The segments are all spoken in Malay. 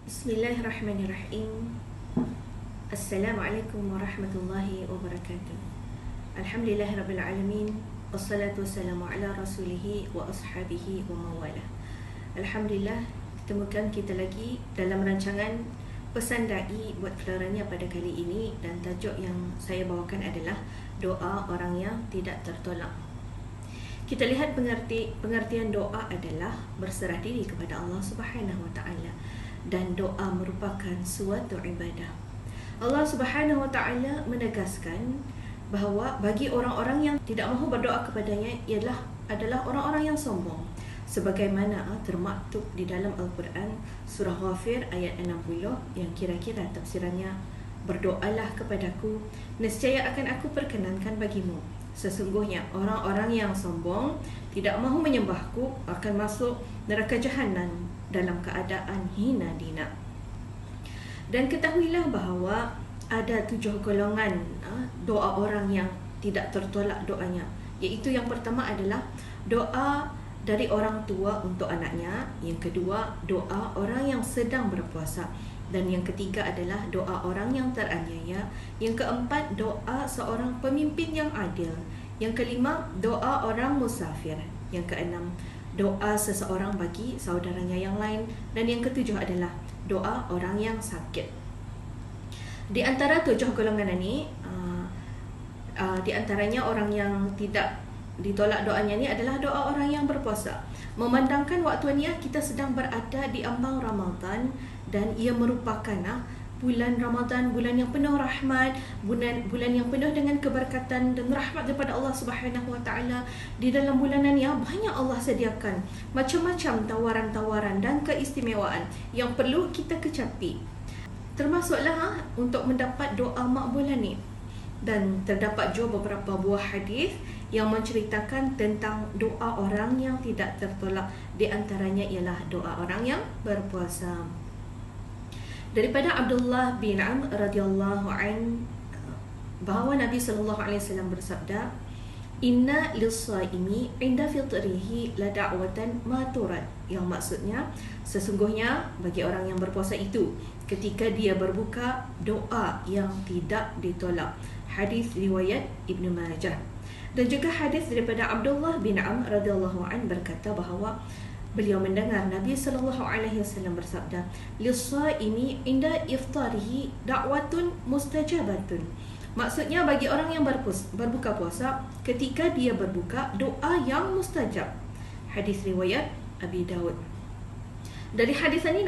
Bismillahirrahmanirrahim. Assalamualaikum warahmatullahi wabarakatuh. Alhamdulillahirrabbilalamin. Wassalatu wassalamu ala rasulihi wa ashabihi wa mawala. Alhamdulillah, temukan kita lagi dalam rancangan Pesan Da'i buat Keluarannya pada kali ini. Dan tajuk yang saya bawakan adalah doa orang yang tidak tertolak. Kita lihat pengertian doa adalah berserah diri kepada Allah Subhanahu Wa Taala, dan doa merupakan suatu ibadah. Allah Subhanahu Wa Taala menegaskan bahawa bagi orang-orang yang tidak mahu berdoa kepadanya adalah orang-orang yang sombong, sebagaimana termaktub di dalam Al-Quran surah Ghafir ayat 60 yang kira-kira tafsirannya, berdoalah kepadaku, nescaya akan aku perkenankan bagimu. Sesungguhnya orang-orang yang sombong tidak mahu menyembahku akan masuk neraka jahanam dalam keadaan hina dina. Dan ketahuilah bahawa ada 7 golongan doa orang yang tidak tertolak doanya, iaitu yang pertama adalah doa dari orang tua untuk anaknya, yang kedua doa orang yang sedang berpuasa, dan yang ketiga adalah doa orang yang teraniaya, yang keempat doa seorang pemimpin yang adil, yang kelima doa orang musafir, yang keenam doa seseorang bagi saudaranya yang lain, dan yang ketujuh adalah doa orang yang sakit. Di antara 7 golongan ini, di antaranya orang yang tidak ditolak doanya ni adalah doa orang yang berpuasa. Memandangkan waktu ni kita sedang berada di ambang Ramadan, dan ia merupakan bulan Ramadan, bulan yang penuh rahmat, bulan yang penuh dengan keberkatan dan rahmat daripada Allah Subhanahu Wa Taala. Di dalam bulanan ni banyak Allah sediakan macam-macam tawaran-tawaran dan keistimewaan yang perlu kita kecapi. Termasuklah untuk mendapat doa makbulan ni. Dan terdapat juga beberapa buah hadis yang menceritakan tentang doa orang yang tidak tertolak. Di antaranya ialah doa orang yang berpuasa. Daripada Abdullah bin Amr radhiyallahu an, bahawa Nabi sallallahu alaihi wasallam bersabda, "Inna lis-shaimi 'inda fitrihi la da'watan ma turad." Yang maksudnya, sesungguhnya bagi orang yang berpuasa itu, ketika dia berbuka, doa yang tidak ditolak. Hadis riwayat Ibn Majah. Dan juga hadis daripada Abdullah bin Amr radhiyallahu an berkata bahawa beliau mendengar Nabi sallallahu alaihi wasallam bersabda, "Lis-shaimi 'inda iftarihi da'watun mustajabatun." Maksudnya bagi orang yang berbuka puasa, ketika dia berbuka, doa yang mustajab. Hadis riwayat Abi Daud. Dari hadis ini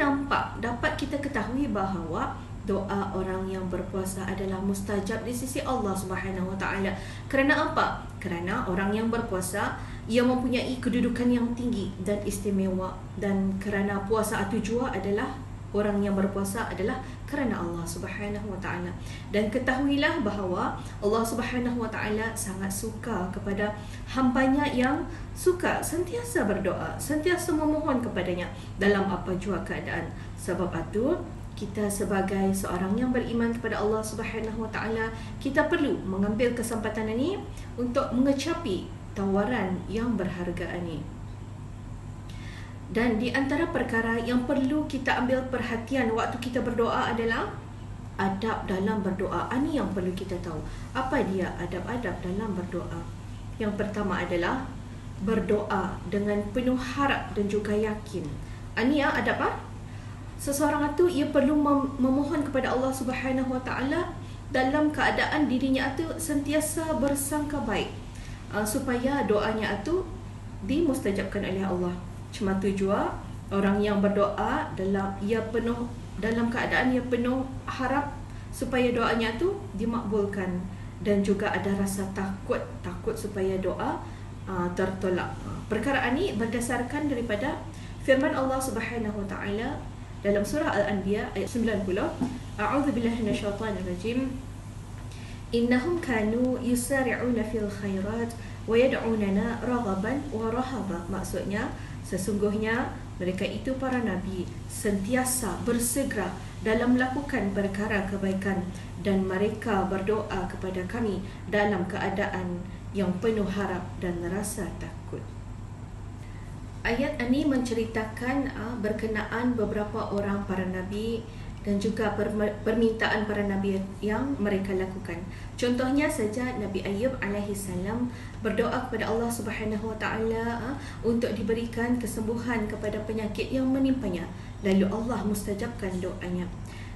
dapat kita ketahui bahawa doa orang yang berpuasa adalah mustajab di sisi Allah Subhanahu Wa Taala. Kerana apa? Kerana orang yang berpuasa ia mempunyai kedudukan yang tinggi dan istimewa, dan kerana puasa itu jua adalah orang yang berpuasa adalah kerana Allah Subhanahu Wa Taala. Dan ketahuilah bahawa Allah Subhanahu Wa Taala sangat suka kepada hambanya yang suka sentiasa berdoa, sentiasa memohon kepadanya dalam apa jua keadaan. Sebab itu kita sebagai seorang yang beriman kepada Allah Subhanahu Wa Taala, kita perlu mengambil kesempatan ini untuk mengecapi tawaran yang berharga ini. Dan di antara perkara yang perlu kita ambil perhatian waktu kita berdoa adalah adab dalam berdoa. Ini yang perlu kita tahu. Apa dia adab-adab dalam berdoa? Yang pertama adalah berdoa dengan penuh harap dan juga yakin. Ini adab seseorang itu ia perlu memohon kepada Allah Subhanahu Wa Taala dalam keadaan dirinya itu sentiasa bersangka baik, supaya doanya itu dimustajabkan oleh Allah. Cuma jua orang yang berdoa dalam keadaan ia penuh harap supaya doanya itu dimakbulkan, dan juga ada rasa takut supaya doa tertolak. Perkara ini berdasarkan daripada firman Allah Subhanahu Wa Taala dalam surah Al-Anbiya ayat 90, A'udzubillahi minasyaitonirrajim. Innahum kanu yusari'una fil khairat wa yad'unana raghaban wa rahaba. Maksudnya, sesungguhnya mereka itu para nabi sentiasa bersegera dalam melakukan perkara kebaikan, dan mereka berdoa kepada kami dalam keadaan yang penuh harap dan rasa takut. Ayat ini menceritakan berkenaan beberapa orang para nabi dan juga permintaan para nabi yang mereka lakukan. Contohnya saja Nabi Ayub alaihi salam berdoa kepada Allah Subhanahu wa taala untuk diberikan kesembuhan kepada penyakit yang menimpanya. Lalu Allah mustajabkan doanya.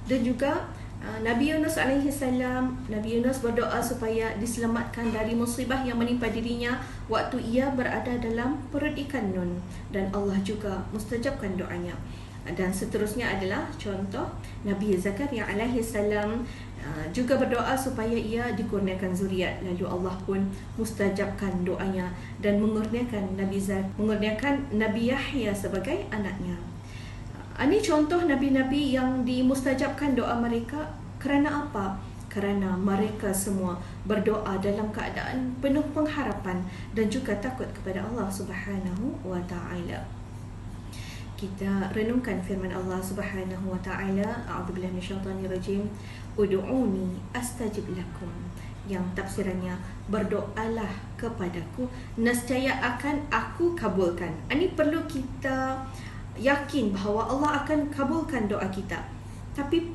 Dan juga Nabi Yunus alaihi salam, Nabi Yunus berdoa supaya diselamatkan dari musibah yang menimpa dirinya waktu ia berada dalam perut ikan Nun, dan Allah juga mustajabkan doanya. Dan seterusnya adalah contoh Nabi Zakaria alaihi salam juga berdoa supaya ia dikurniakan zuriat, lalu Allah pun mustajabkan doanya dan mengurniakan Nabi Yahya sebagai anaknya. Ini contoh nabi-nabi yang dimustajabkan doa mereka. Kerana apa? Kerana mereka semua berdoa dalam keadaan penuh pengharapan dan juga takut kepada Allah Subhanahu wa taala. Kita renungkan firman Allah Subhanahu wa taala, a'udzubillahi minasyaitonir rajim, ud'uni astajib lakum. Yang tafsirannya, berdoalah kepadaku nescaya akan aku kabulkan. Ini perlu kita yakin bahawa Allah akan kabulkan doa kita. Tapi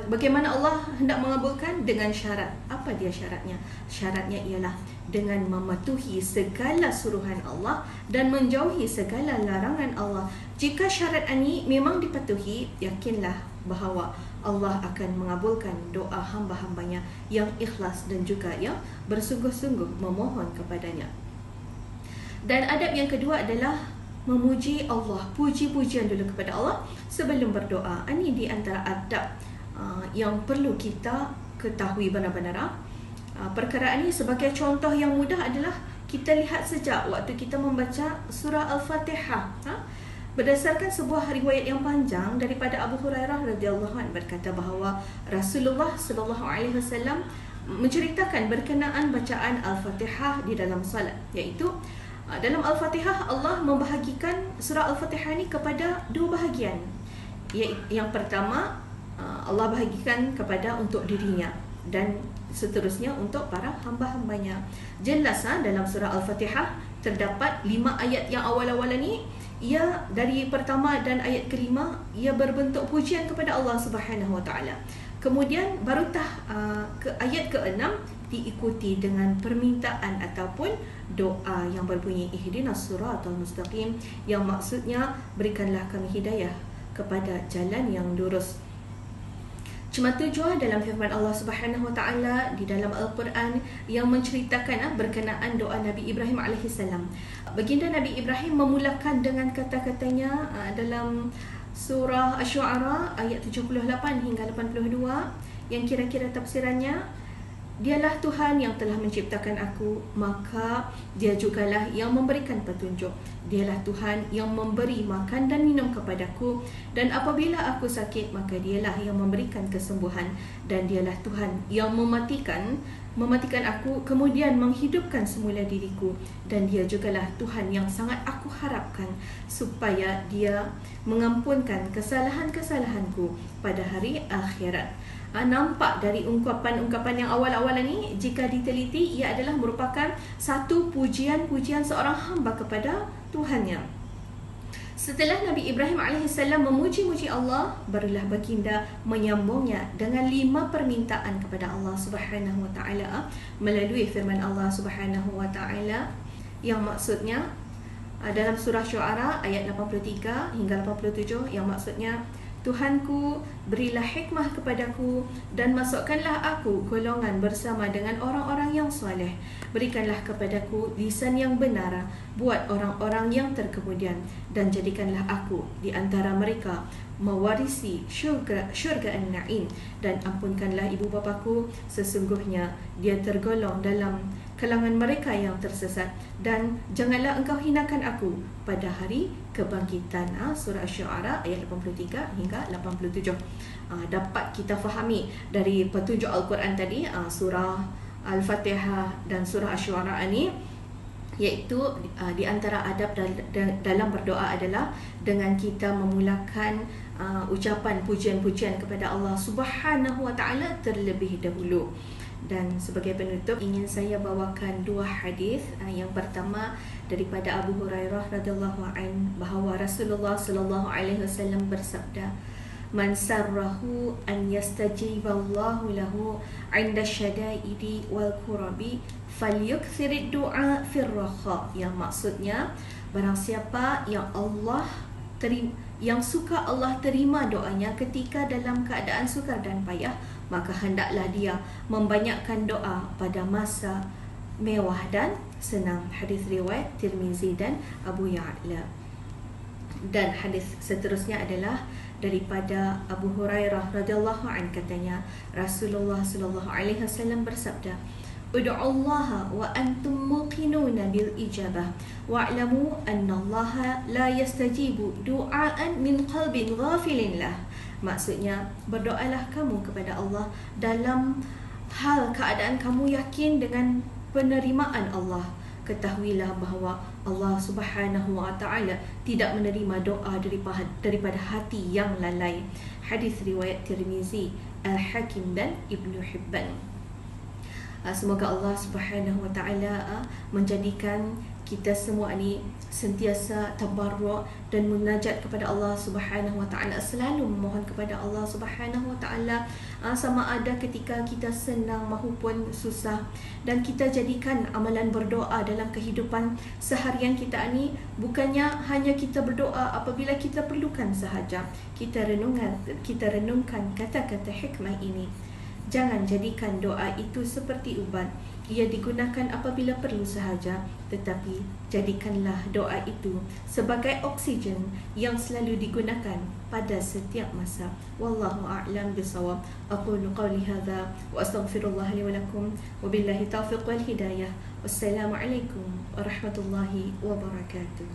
bagaimana Allah hendak mengabulkan? Dengan syarat. Apa dia syaratnya? Syaratnya ialah dengan mematuhi segala suruhan Allah dan menjauhi segala larangan Allah. Jika syarat ini memang dipatuhi, yakinlah bahawa Allah akan mengabulkan doa hamba-hambanya yang ikhlas dan juga yang bersungguh-sungguh memohon kepadanya. Dan adab yang kedua adalah memuji Allah, puji-pujian dulu kepada Allah sebelum berdoa. Ini di antara adab yang perlu kita ketahui benar-benar. Perkara ini sebagai contoh yang mudah adalah kita lihat sejak waktu kita membaca surah Al-Fatihah. Berdasarkan sebuah riwayat yang panjang daripada Abu Hurairah radhiyallahu anhu, berkata bahawa Rasulullah sallallahu alaihi wasallam menceritakan berkenaan bacaan Al-Fatihah di dalam salat, iaitu dalam Al-Fatihah Allah membahagikan surah Al-Fatihah ini kepada dua bahagian. Yang pertama, Allah bahagikan kepada untuk dirinya dan seterusnya untuk para hamba-hambanya. Jelas dalam surah Al-Fatihah terdapat 5 ayat yang awal-awal ini, ia dari pertama dan ayat kelima ia berbentuk pujian kepada Allah Subhanahu wa taala. Kemudian barutah ke ayat ke-6 diikuti dengan permintaan ataupun doa yang berbunyi ihdinas siratal mustaqim, yang maksudnya berikanlah kami hidayah kepada jalan yang lurus. Cuma tujuh dalam firman Allah Subhanahu wa taala di dalam Al-Quran yang menceritakan berkenaan doa Nabi Ibrahim alaihi salam. Baginda Nabi Ibrahim memulakan dengan kata-katanya dalam surah Asy-Syu'ara ayat 78 hingga 82 yang kira-kira tafsirannya, dialah Tuhan yang telah menciptakan aku, maka dia jugalah yang memberikan petunjuk. Dialah Tuhan yang memberi makan dan minum kepadaku, dan apabila aku sakit, maka dialah yang memberikan kesembuhan. Dan dialah Tuhan yang mematikan aku, kemudian menghidupkan semula diriku. Dan dia jugalah Tuhan yang sangat aku harapkan, supaya dia mengampunkan kesalahan-kesalahanku pada hari akhirat. Nampak dari ungkapan-ungkapan yang awal-awal ini, jika diteliti, ia adalah merupakan satu pujian-pujian seorang hamba kepada Tuhannya. Setelah Nabi Ibrahim AS memuji-muji Allah, barulah baginda menyambungnya dengan 5 permintaan kepada Allah Subhanahu wa taala melalui firman Allah Subhanahu wa taala, yang maksudnya dalam surah Syu'ara ayat 83 hingga 87, yang maksudnya, Tuhanku, berilah hikmah kepadaku dan masukkanlah aku golongan bersama dengan orang-orang yang soleh. Berikanlah kepadaku lisan yang benar buat orang-orang yang terkemudian, dan jadikanlah aku di antara mereka mewarisi syurga an-na'im, dan ampunkanlah ibu bapaku, sesungguhnya dia tergolong dalam kalangan mereka yang tersesat, dan janganlah engkau hinakan aku pada hari kebangkitan. Surah Asy-Syu'ara ayat 83 hingga 87. Dapat kita fahami dari petunjuk Al-Quran tadi, surah Al-Fatihah dan surah Asy-Syu'ara ini, iaitu di antara adab dalam berdoa adalah dengan kita memulakan ucapan pujian-pujian kepada Allah Subhanahu wa taala terlebih dahulu. Dan sebagai penutup, ingin saya bawakan dua hadis. Yang pertama daripada Abu Hurairah radhiyallahu an, bahawa Rasulullah sallallahu alaihi wasallam bersabda, "Man sarrahu an yastajiballahu lahu 'inda syada'idi wal kurabi falyukthir ad-du'a fir rakha." Yang maksudnya, barang siapa yang suka Allah terima doanya ketika dalam keadaan sukar dan payah, maka hendaklah dia membanyakkan doa pada masa mewah dan senang. Hadis riwayat Tirmizi dan Abu Ya'la. Dan hadis seterusnya adalah daripada Abu Hurairah radhiyallahu an, katanya Rasulullah sallallahu alaihi wasallam bersabda, "Ud'ullaha wa antum muqinuna bil ijabah wa'lamu anna Allah la yastajibu du'aan min qalbin ghafilin lah." Maksudnya, berdoalah kamu kepada Allah dalam hal keadaan kamu yakin dengan penerimaan Allah. Ketahuilah bahawa Allah Subhanahu wa taala tidak menerima doa daripada hati yang lalai. Hadis riwayat Tirmizi, Al-Hakim dan Ibnu Hibban. Semoga Allah Subhanahu wa taala menjadikan kita semua ni sentiasa tabarruk dan munajat kepada Allah Subhanahu wa taala, selalu memohon kepada Allah Subhanahu wa taala, sama ada ketika kita senang maupun susah. Dan kita jadikan amalan berdoa dalam kehidupan seharian kita ni bukannya hanya kita berdoa apabila kita perlukan sahaja. Kita renungkan kata-kata hikmah ini. Jangan jadikan doa itu seperti ubat. Ia digunakan apabila perlu sahaja, tetapi jadikanlah doa itu sebagai oksigen yang selalu digunakan pada setiap masa. Wallahu a'lam bishawab. Aqulu qawli hadza wa astaghfirullah li wa lakum wa billahi taufiq wal hidayah. Wassalamualaikum warahmatullahi wabarakatuh.